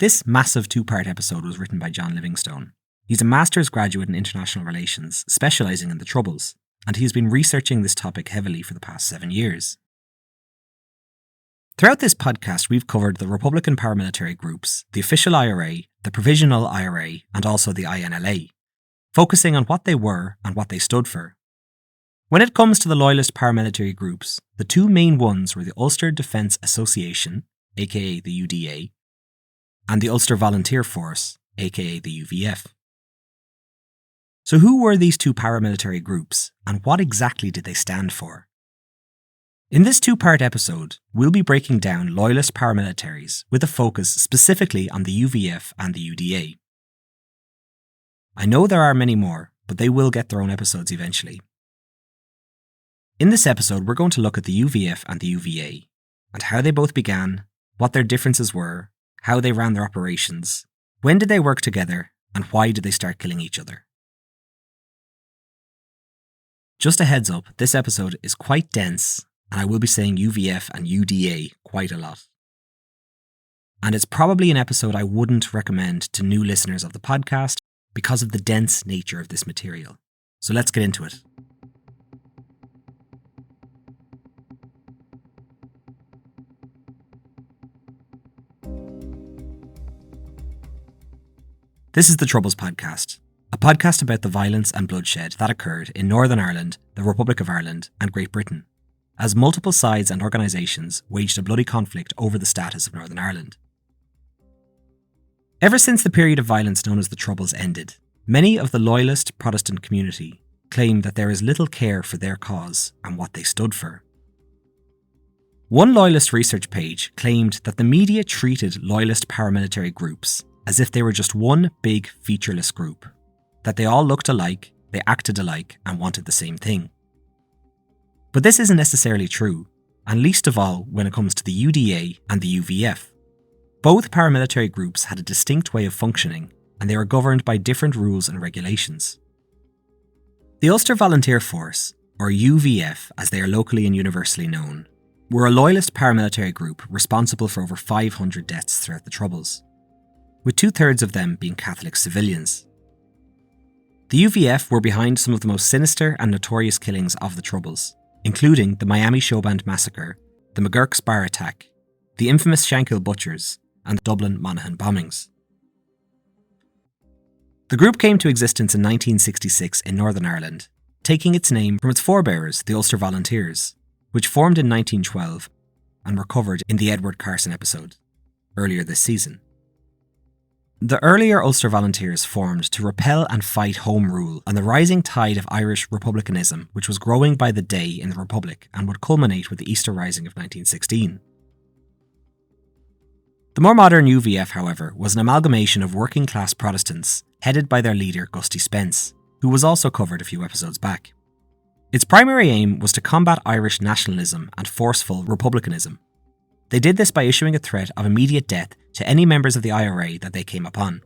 This massive two-part episode was written by John Livingstone. He's a master's graduate in international relations, specialising in the Troubles, and he's been researching this topic heavily for the past 7 years. Throughout this podcast, we've covered the Republican paramilitary groups, the official IRA, the provisional IRA, and also the INLA, focusing on what they were and what they stood for. When it comes to the Loyalist paramilitary groups, the two main ones were the Ulster Defence Association, aka the UDA, and the Ulster Volunteer Force, aka the UVF. So who were these two paramilitary groups, and what exactly did they stand for? In this two-part episode, we'll be breaking down Loyalist paramilitaries with a focus specifically on the UVF and the UDA. I know there are many more, but they will get their own episodes eventually. In this episode, we're going to look at the UVF and the UVA, and how they both began, what their differences were, how they ran their operations, when did they work together, and why did they start killing each other. Just a heads up, this episode is quite dense, and I will be saying UVF and UDA quite a lot. And it's probably an episode I wouldn't recommend to new listeners of the podcast because of the dense nature of this material. So let's get into it. This is the Troubles Podcast, a podcast about the violence and bloodshed that occurred in Northern Ireland, the Republic of Ireland, and Great Britain, as multiple sides and organisations waged a bloody conflict over the status of Northern Ireland. Ever since the period of violence known as the Troubles ended, many of the Loyalist Protestant community claim that there is little care for their cause and what they stood for. One Loyalist research page claimed that the media treated Loyalist paramilitary groups as if they were just one big featureless group, that they all looked alike, they acted alike, and wanted the same thing. But this isn't necessarily true, and least of all when it comes to the UDA and the UVF. Both paramilitary groups had a distinct way of functioning, and they were governed by different rules and regulations. The Ulster Volunteer Force, or UVF as they are locally and universally known, were a Loyalist paramilitary group responsible for over 500 deaths throughout the Troubles, with 2/3 of them being Catholic civilians. The UVF were behind some of the most sinister and notorious killings of the Troubles, including the Miami Showband Massacre, the McGurk's Bar Attack, the infamous Shankill Butchers, and the Dublin Monaghan bombings. The group came to existence in 1966 in Northern Ireland, taking its name from its forebearers, the Ulster Volunteers, which formed in 1912 and were covered in the Edward Carson episode earlier this season. The earlier Ulster Volunteers formed to repel and fight Home Rule and the rising tide of Irish republicanism which was growing by the day in the Republic and would culminate with the Easter Rising of 1916. The more modern UVF, however, was an amalgamation of working class Protestants headed by their leader Gusty Spence, who was also covered a few episodes back. Its primary aim was to combat Irish nationalism and forceful republicanism. They did this by issuing a threat of immediate death to any members of the IRA that they came upon.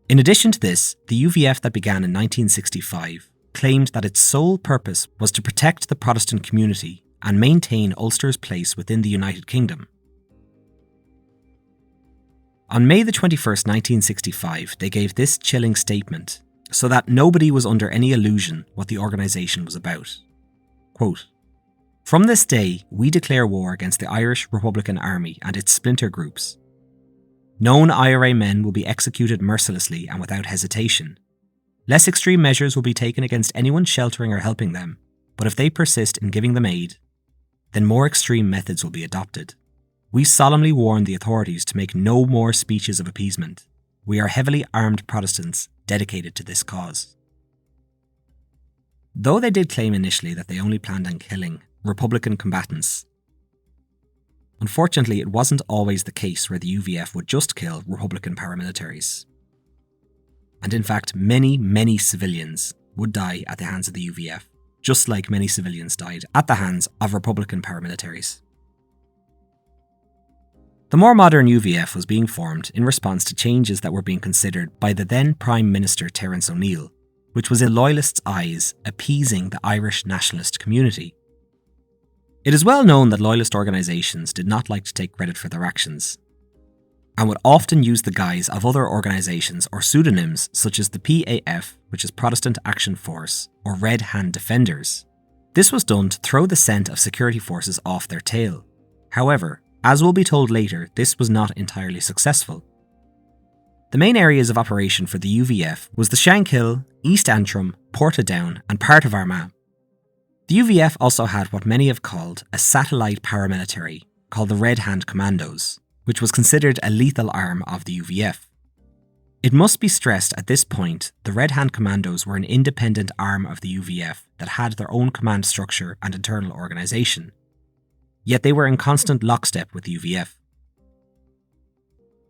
In addition to this, the UVF that began in 1965 claimed that its sole purpose was to protect the Protestant community and maintain Ulster's place within the United Kingdom. On May the 21st, 1965, they gave this chilling statement so that nobody was under any illusion what the organisation was about. Quote, "From this day, we declare war against the Irish Republican Army and its splinter groups. Known IRA men will be executed mercilessly and without hesitation. Less extreme measures will be taken against anyone sheltering or helping them, but if they persist in giving them aid, then more extreme methods will be adopted. We solemnly warn the authorities to make no more speeches of appeasement. We are heavily armed Protestants dedicated to this cause." Though they did claim initially that they only planned on killing Republican combatants, unfortunately it wasn't always the case where the UVF would just kill Republican paramilitaries. And in fact, many civilians would die at the hands of the UVF, just like many civilians died at the hands of Republican paramilitaries. The more modern UVF was being formed in response to changes that were being considered by the then Prime Minister Terence O'Neill, which was in Loyalists' eyes appeasing the Irish nationalist community. It is well known that Loyalist organisations did not like to take credit for their actions. and would often use the guise of other organisations or pseudonyms such as the PAF, which is Protestant Action Force, or Red Hand Defenders. This was done to throw the scent of security forces off their tail. However, as will be told later, this was not entirely successful. The main areas of operation for the UVF was the Shankill, East Antrim, Portadown and part of Armagh. The UVF also had what many have called a satellite paramilitary called the Red Hand Commandos, which was considered a lethal arm of the UVF. It must be stressed at this point, the Red Hand Commandos were an independent arm of the UVF that had their own command structure and internal organisation. Yet they were in constant lockstep with the UVF.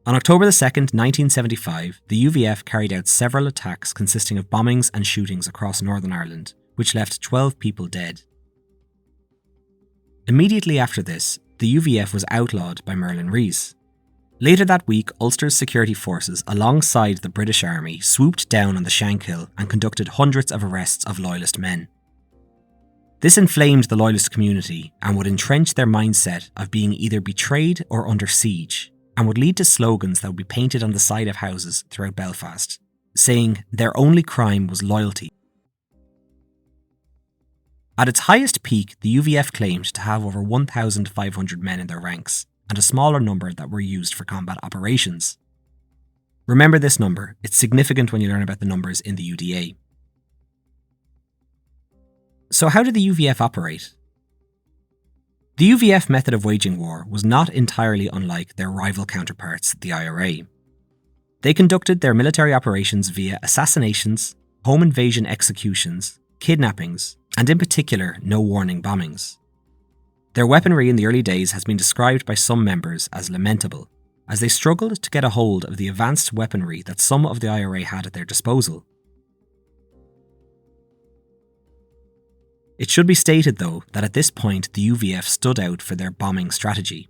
On October 2nd, 1975, the UVF carried out several attacks consisting of bombings and shootings across Northern Ireland, which left 12 people dead. Immediately after this, the UVF was outlawed by Merlin Rees. Later that week, Ulster's security forces, alongside the British Army, swooped down on the Shankill and conducted hundreds of arrests of Loyalist men. This inflamed the Loyalist community and would entrench their mindset of being either betrayed or under siege, and would lead to slogans that would be painted on the side of houses throughout Belfast, saying their only crime was loyalty. At its highest peak, the UVF claimed to have over 1,500 men in their ranks, and a smaller number that were used for combat operations. Remember this number, it's significant when you learn about the numbers in the UDA. So how did the UVF operate? The UVF method of waging war was not entirely unlike their rival counterparts, the IRA. They conducted their military operations via assassinations, home invasion executions, kidnappings, and in particular, no-warning bombings. Their weaponry in the early days has been described by some members as lamentable, as they struggled to get a hold of the advanced weaponry that some of the IRA had at their disposal. It should be stated, though, that at this point the UVF stood out for their bombing strategy.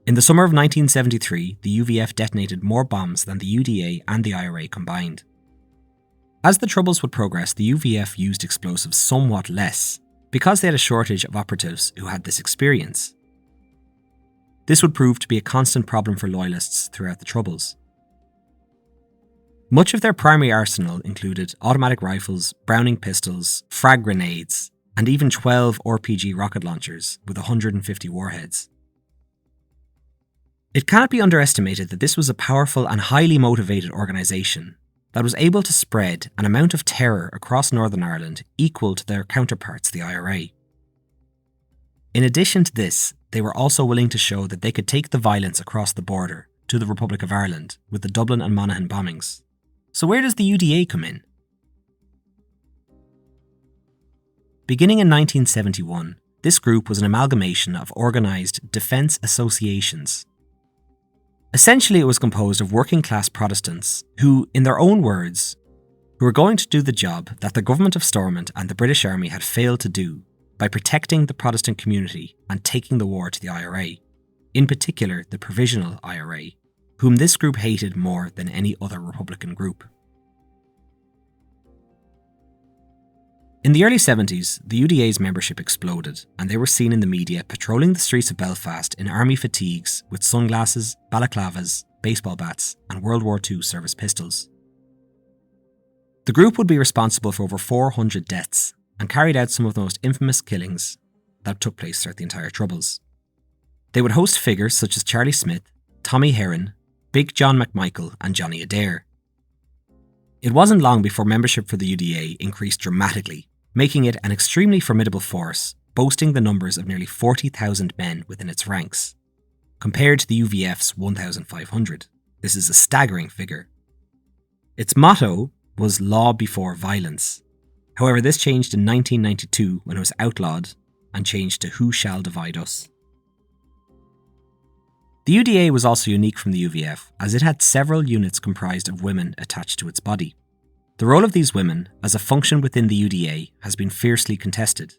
In the summer of 1973, the UVF detonated more bombs than the UDA and the IRA combined. As the Troubles would progress, the UVF used explosives somewhat less, because they had a shortage of operatives who had this experience. This would prove to be a constant problem for Loyalists throughout the Troubles. Much of their primary arsenal included automatic rifles, Browning pistols, frag grenades, and even 12 RPG rocket launchers with 150 warheads. It cannot be underestimated that this was a powerful and highly motivated organisation that was able to spread an amount of terror across Northern Ireland equal to their counterparts, the IRA. In addition to this, they were also willing to show that they could take the violence across the border to the Republic of Ireland with the Dublin and Monaghan bombings. So where does the UDA come in? Beginning in 1971, this group was an amalgamation of organised defence associations. Essentially, it was composed of working-class Protestants who, in their own words, were going to do the job that the government of Stormont and the British Army had failed to do by protecting the Protestant community and taking the war to the IRA, in particular the Provisional IRA, whom this group hated more than any other Republican group. In the early 70s, the UDA's membership exploded, and they were seen in the media patrolling the streets of Belfast in army fatigues with sunglasses, balaclavas, baseball bats, and World War II service pistols. The group would be responsible for over 400 deaths and carried out some of the most infamous killings that took place throughout the entire Troubles. They would host figures such as Charlie Smith, Tommy Heron, Big John McMichael, and Johnny Adair. It wasn't long before membership for the UDA increased dramatically, making it an extremely formidable force, boasting the numbers of nearly 40,000 men within its ranks, compared to the UVF's 1,500. This is a staggering figure. Its motto was law before violence. However, this changed in 1992 when it was outlawed and changed to who shall divide us. The UDA was also unique from the UVF, as it had several units comprised of women attached to its body. The role of these women, as a function within the UDA, has been fiercely contested.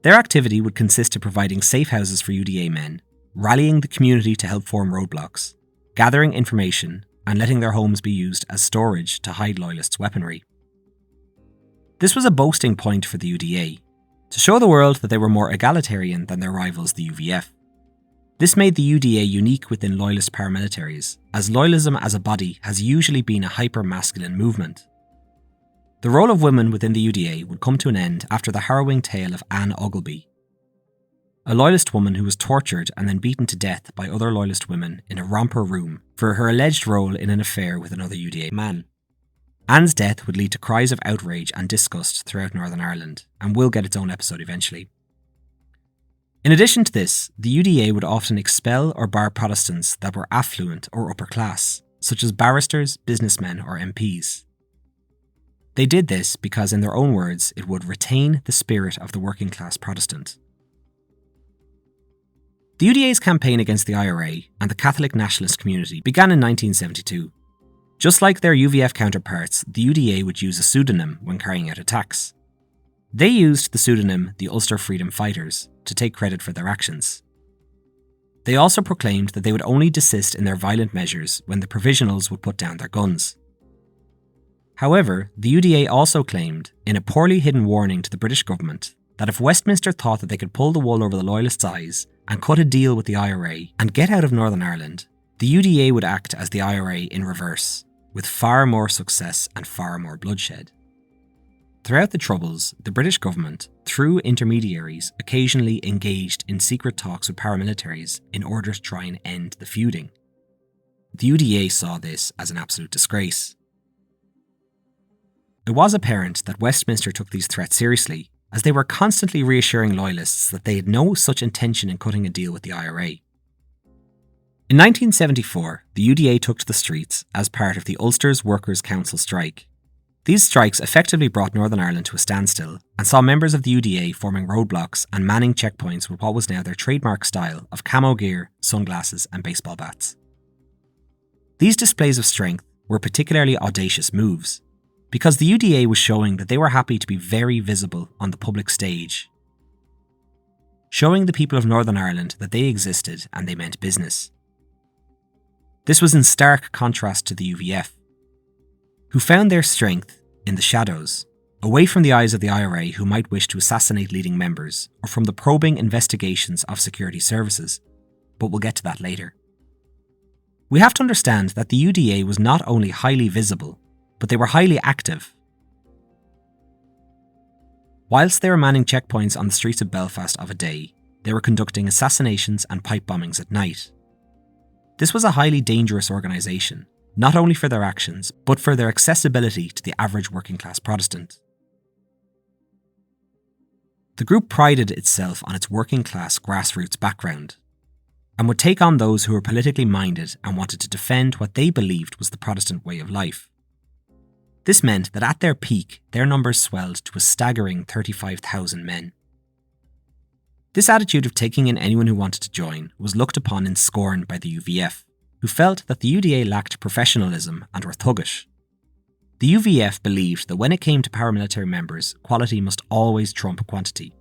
Their activity would consist of providing safe houses for UDA men, rallying the community to help form roadblocks, gathering information, and letting their homes be used as storage to hide Loyalists' weaponry. This was a boasting point for the UDA, to show the world that they were more egalitarian than their rivals, the UVF. This made the UDA unique within loyalist paramilitaries, as loyalism as a body has usually been a hyper-masculine movement. The role of women within the UDA would come to an end after the harrowing tale of Anne Ogilby, a loyalist woman who was tortured and then beaten to death by other loyalist women in a romper room for her alleged role in an affair with another UDA man. Anne's death would lead to cries of outrage and disgust throughout Northern Ireland, and will get its own episode eventually. In addition to this, the UDA would often expel or bar Protestants that were affluent or upper class, such as barristers, businessmen, or MPs. They did this because, in their own words, it would retain the spirit of the working class Protestant. The UDA's campaign against the IRA and the Catholic nationalist community began in 1972. Just like their UVF counterparts, the UDA would use a pseudonym when carrying out attacks. They used the pseudonym the Ulster Freedom Fighters to take credit for their actions. They also proclaimed that they would only desist in their violent measures when the provisionals would put down their guns. However, the UDA also claimed, in a poorly hidden warning to the British government, that if Westminster thought that they could pull the wool over the Loyalists' eyes and cut a deal with the IRA and get out of Northern Ireland, the UDA would act as the IRA in reverse, with far more success and far more bloodshed. Throughout the Troubles, the British government, through intermediaries, occasionally engaged in secret talks with paramilitaries in order to try and end the feuding. The UDA saw this as an absolute disgrace. It was apparent that Westminster took these threats seriously, as they were constantly reassuring Loyalists that they had no such intention in cutting a deal with the IRA. In 1974, the UDA took to the streets as part of the Ulster's Workers' Council strike. These strikes effectively brought Northern Ireland to a standstill and saw members of the UDA forming roadblocks and manning checkpoints with what was now their trademark style of camo gear, sunglasses and baseball bats. These displays of strength were particularly audacious moves, because the UDA was showing that they were happy to be very visible on the public stage, showing the people of Northern Ireland that they existed and they meant business. This was in stark contrast to the UVF, who found their strength in the shadows, away from the eyes of the IRA who might wish to assassinate leading members, or from the probing investigations of security services, but we'll get to that later. We have to understand that the UDA was not only highly visible, but they were highly active. Whilst they were manning checkpoints on the streets of Belfast of a day, they were conducting assassinations and pipe bombings at night. This was a highly dangerous organisation, not only for their actions, but for their accessibility to the average working class Protestant. The group prided itself on its working class grassroots background, and would take on those who were politically minded and wanted to defend what they believed was the Protestant way of life. This meant that at their peak, their numbers swelled to a staggering 35,000 men. This attitude of taking in anyone who wanted to join was looked upon in scorn by the UVF, who felt that the UDA lacked professionalism and were thuggish. The UVF believed that when it came to paramilitary members, quality must always trump quantity.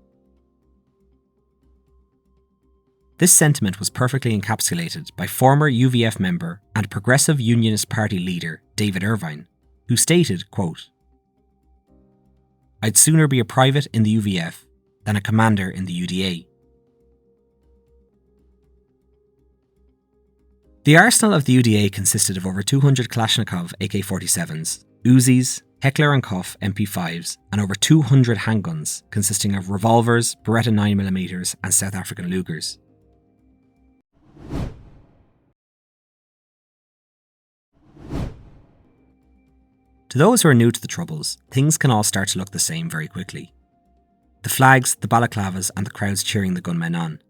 This sentiment was perfectly encapsulated by former UVF member and Progressive Unionist Party leader David Irvine, who stated, quote, "I'd sooner be a private in the UVF than a commander in the UDA." The arsenal of the UDA consisted of over 200 Kalashnikov AK-47s, Uzis, Heckler & Koch MP5s, and over 200 handguns consisting of revolvers, Beretta 9mm and South African Lugers. To those who are new to the Troubles, things can all start to look the same very quickly. The flags, the balaclavas and the crowds cheering the gunmen on.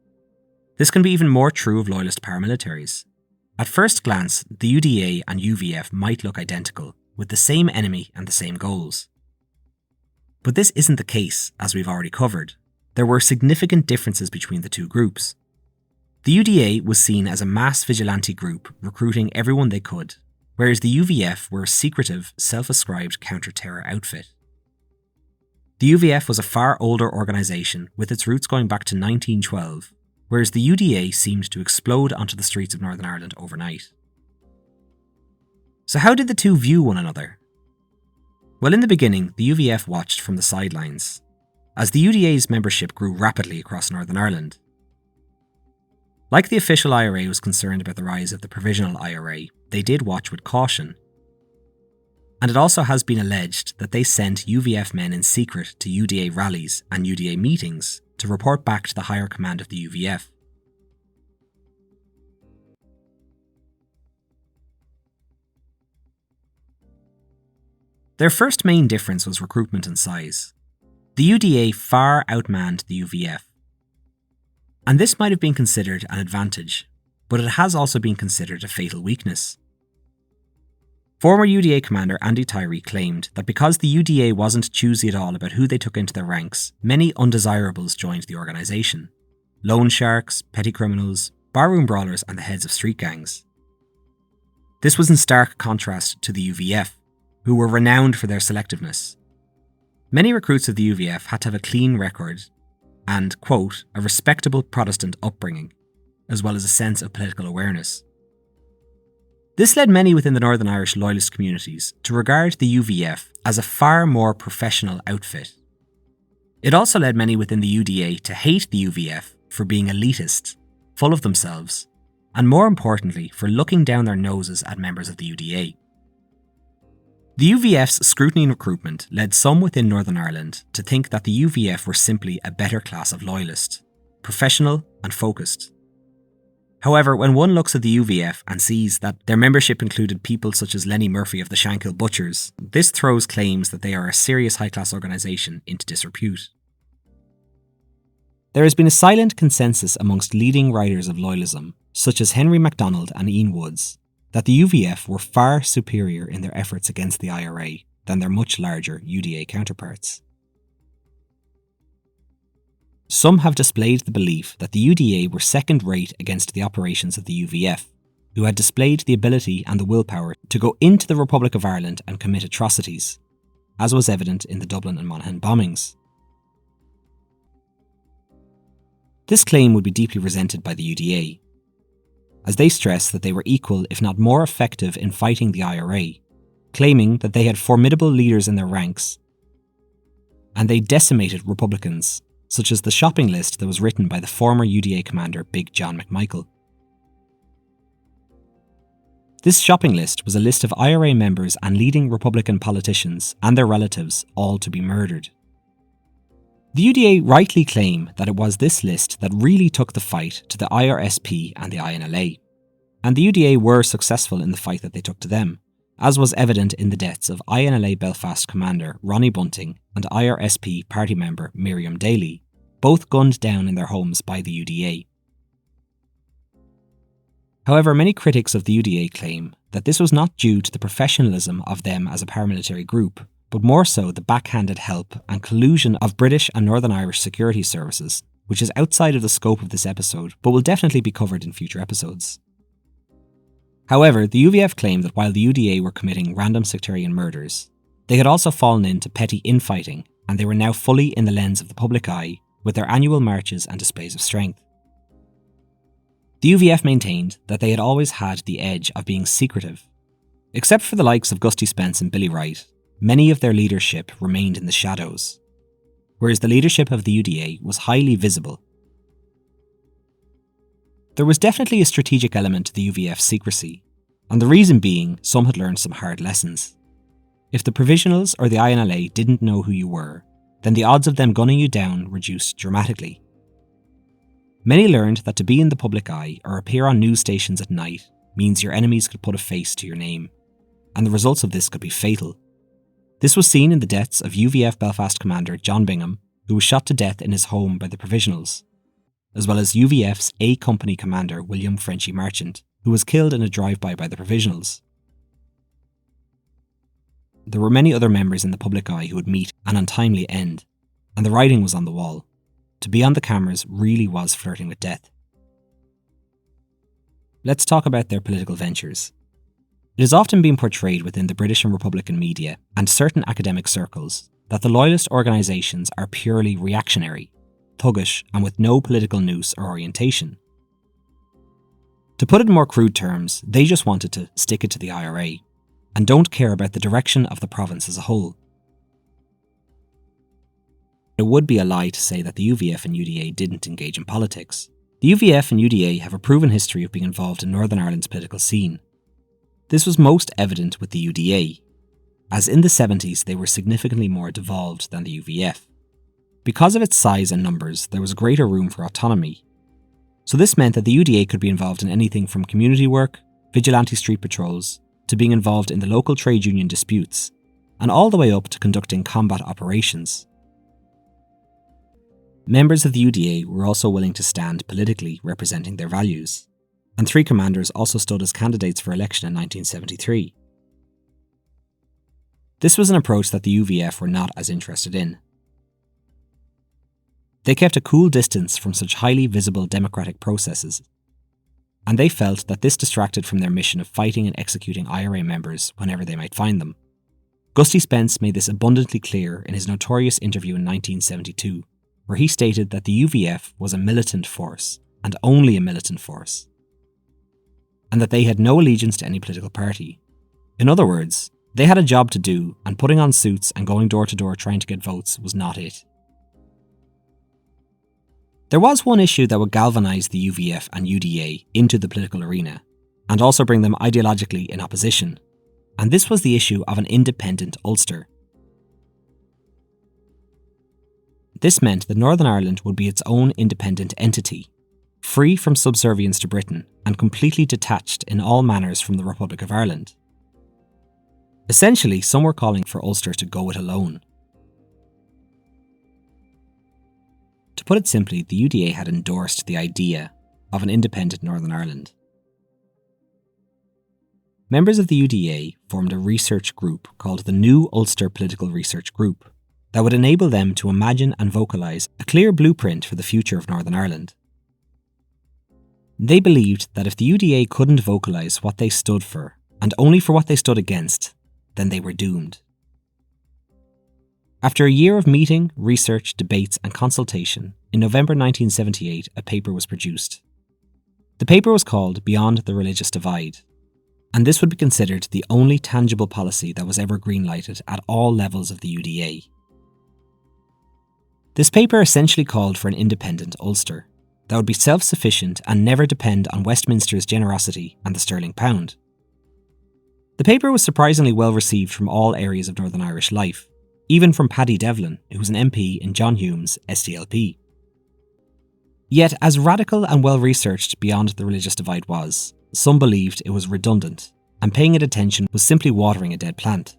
This can be even more true of loyalist paramilitaries. At first glance, the UDA and UVF might look identical, with the same enemy and the same goals. But this isn't the case, as we've already covered. There were significant differences between the two groups. The UDA was seen as a mass vigilante group recruiting everyone they could, whereas the UVF were a secretive, self-ascribed counter-terror outfit. The UVF was a far older organisation with its roots going back to 1912, whereas the UDA seemed to explode onto the streets of Northern Ireland overnight. So how did the two view one another? Well, in the beginning, the UVF watched from the sidelines, as the UDA's membership grew rapidly across Northern Ireland. Like the official IRA was concerned about the rise of the provisional IRA, they did watch with caution. And it also has been alleged that they sent UVF men in secret to UDA rallies and UDA meetings to report back to the higher command of the UVF. Their first main difference was recruitment and size. The UDA far outmanned the UVF. And this might have been considered an advantage, but it has also been considered a fatal weakness. Former UDA commander Andy Tyree claimed that because the UDA wasn't choosy at all about who they took into their ranks, many undesirables joined the organisation. Loan sharks, petty criminals, barroom brawlers and the heads of street gangs. This was in stark contrast to the UVF, who were renowned for their selectiveness. Many recruits of the UVF had to have a clean record and, quote, a respectable Protestant upbringing, as well as a sense of political awareness. This led many within the Northern Irish loyalist communities to regard the UVF as a far more professional outfit. It also led many within the UDA to hate the UVF for being elitist, full of themselves, and more importantly, for looking down their noses at members of the UDA. The UVF's scrutiny and recruitment led some within Northern Ireland to think that the UVF were simply a better class of loyalist, professional and focused. However, when one looks at the UVF and sees that their membership included people such as Lenny Murphy of the Shankill Butchers, this throws claims that they are a serious high-class organisation into disrepute. There has been a silent consensus amongst leading writers of loyalism, such as Henry MacDonald and Ian Woods, that the UVF were far superior in their efforts against the IRA than their much larger UDA counterparts. Some have displayed the belief that the UDA were second-rate against the operations of the UVF, who had displayed the ability and the willpower to go into the Republic of Ireland and commit atrocities, as was evident in the Dublin and Monaghan bombings. This claim would be deeply resented by the UDA, as they stress that they were equal if not more effective in fighting the IRA, claiming that they had formidable leaders in their ranks, and they decimated Republicans, such as the shopping list that was written by the former UDA commander Big John McMichael. This shopping list was a list of IRA members and leading Republican politicians and their relatives all to be murdered. The UDA rightly claim that it was this list that really took the fight to the IRSP and the INLA, and the UDA were successful in the fight that they took to them, as was evident in the deaths of INLA Belfast commander Ronnie Bunting and IRSP party member Miriam Daly, both gunned down in their homes by the UDA. However, many critics of the UDA claim that this was not due to the professionalism of them as a paramilitary group, but more so the backhanded help and collusion of British and Northern Irish security services, which is outside of the scope of this episode, but will definitely be covered in future episodes. However, the UVF claimed that while the UDA were committing random sectarian murders, they had also fallen into petty infighting, and they were now fully in the lens of the public eye with their annual marches and displays of strength. The UVF maintained that they had always had the edge of being secretive. Except for the likes of Gusty Spence and Billy Wright, many of their leadership remained in the shadows, whereas the leadership of the UDA was highly visible. There was definitely a strategic element to the UVF's secrecy, and the reason being some had learned some hard lessons. If the Provisionals or the INLA didn't know who you were, then the odds of them gunning you down reduced dramatically. Many learned that to be in the public eye or appear on news stations at night means your enemies could put a face to your name, and the results of this could be fatal. This was seen in the deaths of UVF Belfast commander John Bingham, who was shot to death in his home by the Provisionals, as well as UVF's A Company commander William Frenchy Marchant, who was killed in a drive-by by the Provisionals. There were many other members in the public eye who would meet an untimely end, and the writing was on the wall. To be on the cameras really was flirting with death. Let's talk about their political ventures. It has often been portrayed within the British and Republican media and certain academic circles that the loyalist organisations are purely reactionary, thuggish and with no political nous or orientation. To put it in more crude terms, they just wanted to stick it to the IRA and don't care about the direction of the province as a whole. It would be a lie to say that the UVF and UDA didn't engage in politics, The UVF and UDA have a proven history of being involved in Northern Ireland's political scene. This was most evident with the UDA, as in the 70s they were significantly more devolved than the UVF. Because of its size and numbers, there was greater room for autonomy. So this meant that the UDA could be involved in anything from community work, vigilante street patrols, to being involved in the local trade union disputes, and all the way up to conducting combat operations. Members of the UDA were also willing to stand politically representing their values, and 3 commanders also stood as candidates for election in 1973. This was an approach that the UVF were not as interested in. They kept a cool distance from such highly visible democratic processes, and they felt that this distracted from their mission of fighting and executing IRA members whenever they might find them. Gusty Spence made this abundantly clear in his notorious interview in 1972, where he stated that the UVF was a militant force, and only a militant force, and that they had no allegiance to any political party. In other words, they had a job to do, and putting on suits and going door to door trying to get votes was not it. There was one issue that would galvanise the UVF and UDA into the political arena, and also bring them ideologically in opposition, and this was the issue of an independent Ulster. This meant that Northern Ireland would be its own independent entity, free from subservience to Britain and completely detached in all manners from the Republic of Ireland. Essentially, some were calling for Ulster to go it alone. To put it simply, the UDA had endorsed the idea of an independent Northern Ireland. Members of the UDA formed a research group called the New Ulster Political Research Group that would enable them to imagine and vocalise a clear blueprint for the future of Northern Ireland. They believed that if the UDA couldn't vocalise what they stood for, and only for what they stood against, then they were doomed. After a year of meeting, research, debates and consultation, in November 1978 a paper was produced. The paper was called Beyond the Religious Divide, and this would be considered the only tangible policy that was ever greenlighted at all levels of the UDA. This paper essentially called for an independent Ulster that would be self-sufficient and never depend on Westminster's generosity and the sterling pound. The paper was surprisingly well received from all areas of Northern Irish life, even from Paddy Devlin, who was an MP in John Hume's SDLP. Yet, as radical and well-researched Beyond the Religious Divide was, some believed it was redundant, and paying it attention was simply watering a dead plant.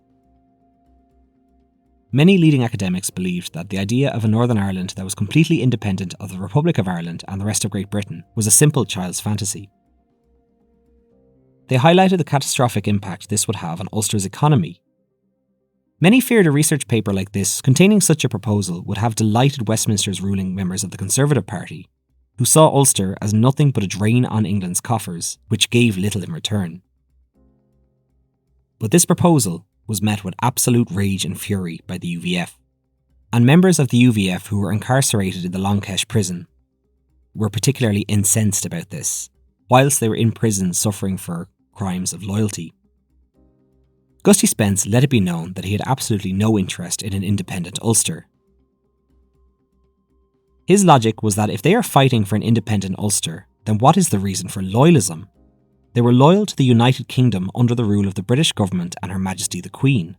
Many leading academics believed that the idea of a Northern Ireland that was completely independent of the Republic of Ireland and the rest of Great Britain was a simple child's fantasy. They highlighted the catastrophic impact this would have on Ulster's economy. Many feared a research paper like this containing such a proposal would have delighted Westminster's ruling members of the Conservative Party, who saw Ulster as nothing but a drain on England's coffers, which gave little in return. But this proposal was met with absolute rage and fury by the UVF, and members of the UVF who were incarcerated in the Longkesh prison were particularly incensed about this, whilst they were in prison suffering for crimes of loyalty. Gusty Spence let it be known that he had absolutely no interest in an independent Ulster. His logic was that if they are fighting for an independent Ulster, then what is the reason for loyalism? They were loyal to the United Kingdom under the rule of the British government and Her Majesty the Queen.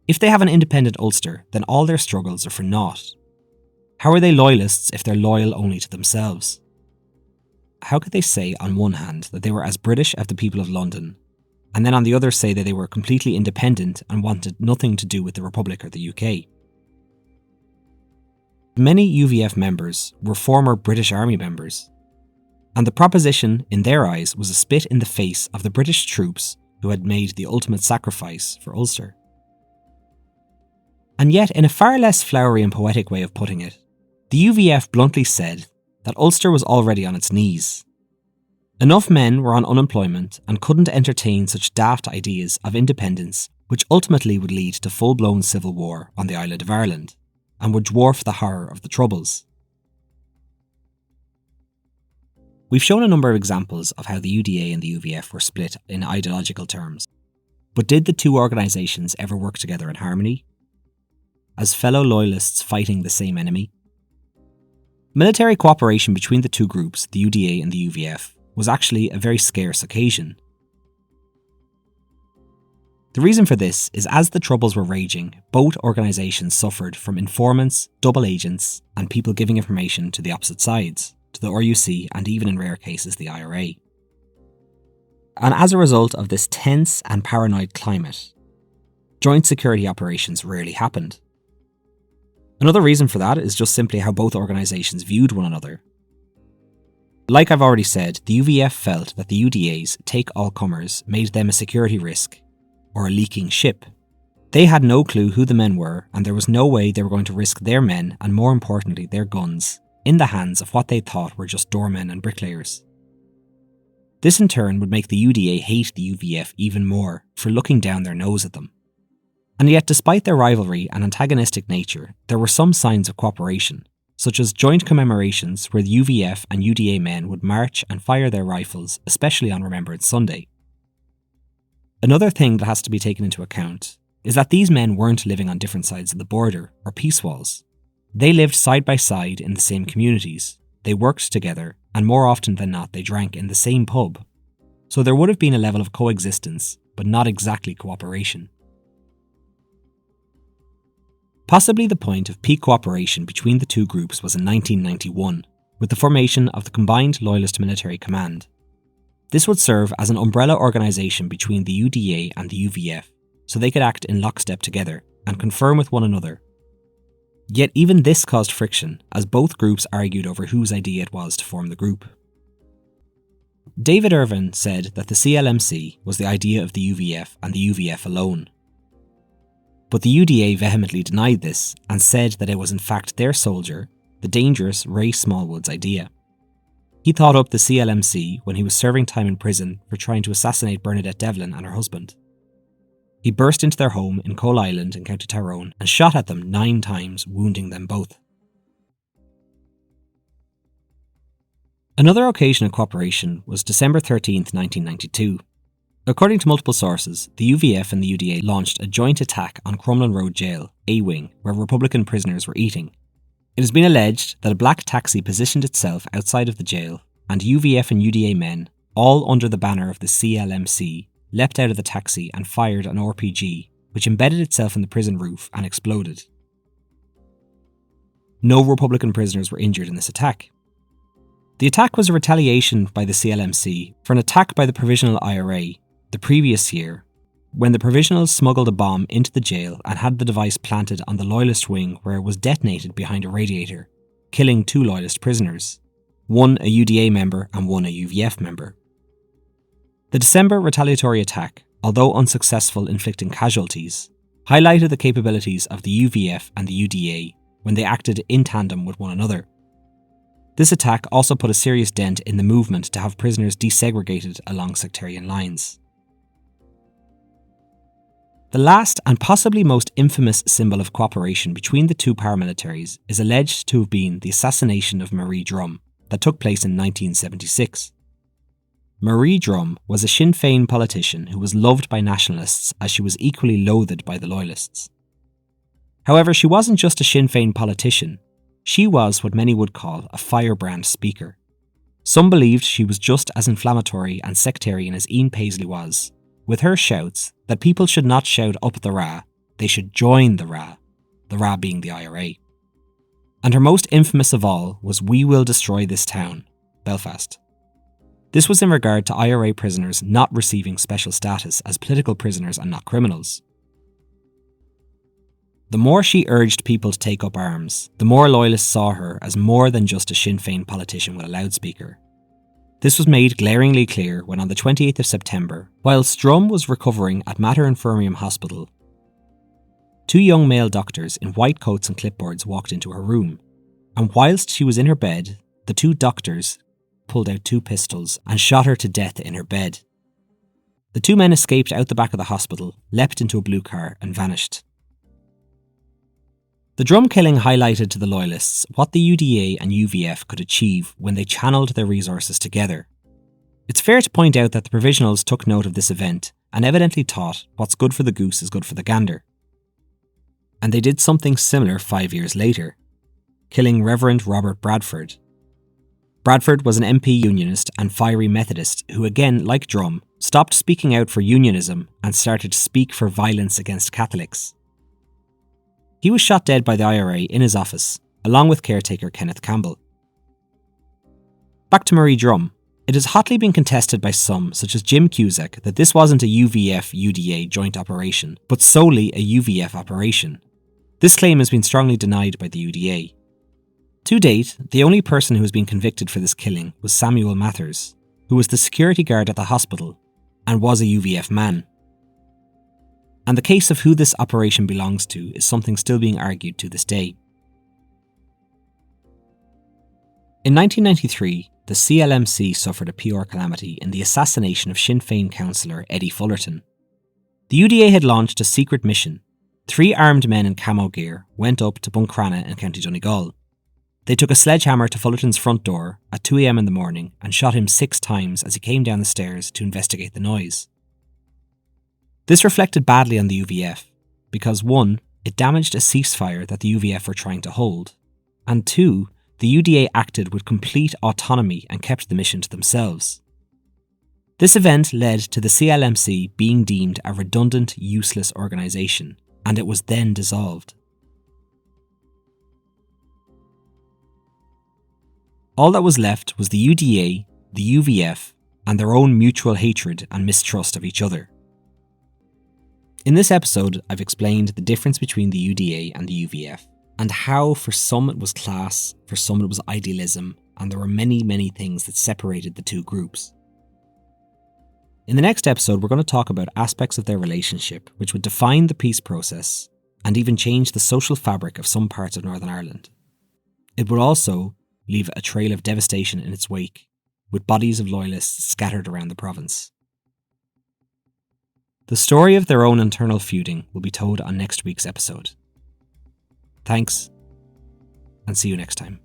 If they have an independent Ulster, then all their struggles are for naught. How are they loyalists if they're loyal only to themselves? How could they say on one hand that they were as British as the people of London, and then on the other say that they were completely independent and wanted nothing to do with the Republic or the UK? Many UVF members were former British Army members, and the proposition, in their eyes, was a spit in the face of the British troops who had made the ultimate sacrifice for Ulster. And yet, in a far less flowery and poetic way of putting it, the UVF bluntly said that Ulster was already on its knees. Enough men were on unemployment and couldn't entertain such daft ideas of independence, which ultimately would lead to full-blown civil war on the island of Ireland, and would dwarf the horror of the Troubles. We've shown a number of examples of how the UDA and the UVF were split in ideological terms, but did the two organisations ever work together in harmony? As fellow loyalists fighting the same enemy? Military cooperation between the two groups, the UDA and the UVF, was actually a very scarce occasion. The reason for this is as the Troubles were raging, both organisations suffered from informants, double agents, and people giving information to the opposite sides, to the RUC and even in rare cases the IRA. And as a result of this tense and paranoid climate, joint security operations rarely happened. Another reason for that is just simply how both organisations viewed one another. Like I've already said, the UVF felt that the UDA's take all comers made them a security risk, or a leaking ship. They had no clue who the men were, and there was no way they were going to risk their men, and more importantly their guns, in the hands of what they thought were just doormen and bricklayers. This in turn would make the UDA hate the UVF even more for looking down their nose at them. And yet despite their rivalry and antagonistic nature, there were some signs of cooperation, such as joint commemorations where the UVF and UDA men would march and fire their rifles, especially on Remembrance Sunday. Another thing that has to be taken into account is that these men weren't living on different sides of the border or peace walls. They lived side by side in the same communities, they worked together, and more often than not they drank in the same pub. So there would have been a level of coexistence, but not exactly cooperation. Possibly the point of peak cooperation between the two groups was in 1991, with the formation of the Combined Loyalist Military Command. This would serve as an umbrella organisation between the UDA and the UVF, so they could act in lockstep together and confirm with one another. Yet even this caused friction, as both groups argued over whose idea it was to form the group. David Irvin said that the CLMC was the idea of the UVF and the UVF alone. But the UDA vehemently denied this and said that it was in fact their soldier, the dangerous Ray Smallwood's idea. He thought up the CLMC when he was serving time in prison for trying to assassinate Bernadette Devlin and her husband. He burst into their home in Coal Island in County Tyrone and shot at them 9 times, wounding them both. Another occasion of cooperation was December 13th, 1992. According to multiple sources, the UVF and the UDA launched a joint attack on Crumlin Road Jail, A-Wing, where Republican prisoners were eating. It has been alleged that a black taxi positioned itself outside of the jail, and UVF and UDA men, all under the banner of the CLMC, leapt out of the taxi and fired an RPG, which embedded itself in the prison roof and exploded. No Republican prisoners were injured in this attack. The attack was a retaliation by the CLMC for an attack by the Provisional IRA the previous year, when the Provisionals smuggled a bomb into the jail and had the device planted on the Loyalist wing where it was detonated behind a radiator, killing 2 Loyalist prisoners, one a UDA member and one a UVF member. The December retaliatory attack, although unsuccessful inflicting casualties, highlighted the capabilities of the UVF and the UDA when they acted in tandem with one another. This attack also put a serious dent in the movement to have prisoners desegregated along sectarian lines. The last and possibly most infamous symbol of cooperation between the two paramilitaries is alleged to have been the assassination of Marie Drum that took place in 1976. Marie Drum was a Sinn Féin politician who was loved by nationalists as she was equally loathed by the Loyalists. However, she wasn't just a Sinn Féin politician, she was what many would call a firebrand speaker. Some believed she was just as inflammatory and sectarian as Ian Paisley was, with her shouts that people should not shout up the Ra, they should join the Ra being the IRA. And her most infamous of all was "We will destroy this town," Belfast. This was in regard to IRA prisoners not receiving special status as political prisoners and not criminals. The more she urged people to take up arms, the more Loyalists saw her as more than just a Sinn Féin politician with a loudspeaker. This was made glaringly clear when on the 28th of September, while Drum was recovering at Mater Infirmarium Hospital, 2 young male doctors in white coats and clipboards walked into her room, and whilst she was in her bed, the 2 doctors pulled out 2 pistols and shot her to death in her bed. The 2 men escaped out the back of the hospital, leapt into a blue car and vanished. The Drum killing highlighted to the Loyalists what the UDA and UVF could achieve when they channeled their resources together. It's fair to point out that the Provisionals took note of this event and evidently thought what's good for the goose is good for the gander. And they did something similar 5 years later. killing Reverend Robert Bradford. Bradford was an MP Unionist and fiery Methodist who, again, like Drum, stopped speaking out for unionism and started to speak for violence against Catholics. He was shot dead by the IRA in his office, along with caretaker Kenneth Campbell. Back to Marie Drum. It has hotly been contested by some, such as Jim Cusack, that this wasn't a UVF-UDA joint operation, but solely a UVF operation. This claim has been strongly denied by the UDA. To date, the only person who has been convicted for this killing was Samuel Mathers, who was the security guard at the hospital and was a UVF man. And the case of who this operation belongs to is something still being argued to this day. In 1993, the CLMC suffered a PR calamity in the assassination of Sinn Féin councillor Eddie Fullerton. The UDA had launched a secret mission. 3 armed men in camo gear went up to Buncrana in County Donegal. They took a sledgehammer to Fullerton's front door at 2 a.m. in the morning and shot him 6 times as he came down the stairs to investigate the noise. This reflected badly on the UVF because 1, it damaged a ceasefire that the UVF were trying to hold, and 2, the UDA acted with complete autonomy and kept the mission to themselves. This event led to the CLMC being deemed a redundant, useless organisation, and it was then dissolved. All that was left was the UDA, the UVF, and their own mutual hatred and mistrust of each other. In this episode, I've explained the difference between the UDA and the UVF, and how for some it was class, for some it was idealism, and there were many, many things that separated the two groups. In the next episode, we're going to talk about aspects of their relationship which would define the peace process and even change the social fabric of some parts of Northern Ireland. It would also leave a trail of devastation in its wake, with bodies of loyalists scattered around the province. The story of their own internal feuding will be told on next week's episode. Thanks, and see you next time.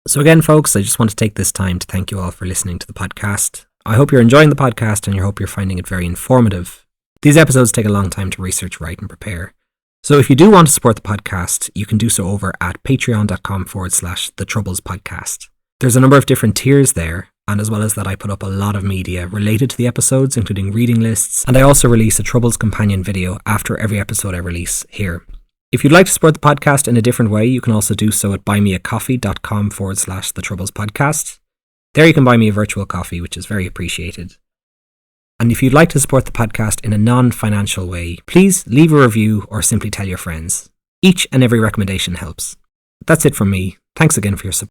So again, folks, I just want to take this time to thank you all for listening to the podcast. I hope you're enjoying the podcast and I hope you're finding it very informative. These episodes take a long time to research, write and prepare. So if you do want to support the podcast, you can do so over at patreon.com/The Troubles Podcast. There's a number of different tiers there, and as well as that I put up a lot of media related to the episodes, including reading lists, and I also release a Troubles companion video after every episode I release here. If you'd like to support the podcast in a different way, you can also do so at buymeacoffee.com/The Troubles Podcast. There you can buy me a virtual coffee, which is very appreciated. And if you'd like to support the podcast in a non-financial way, please leave a review or simply tell your friends. Each and every recommendation helps. That's it from me. Thanks again for your support.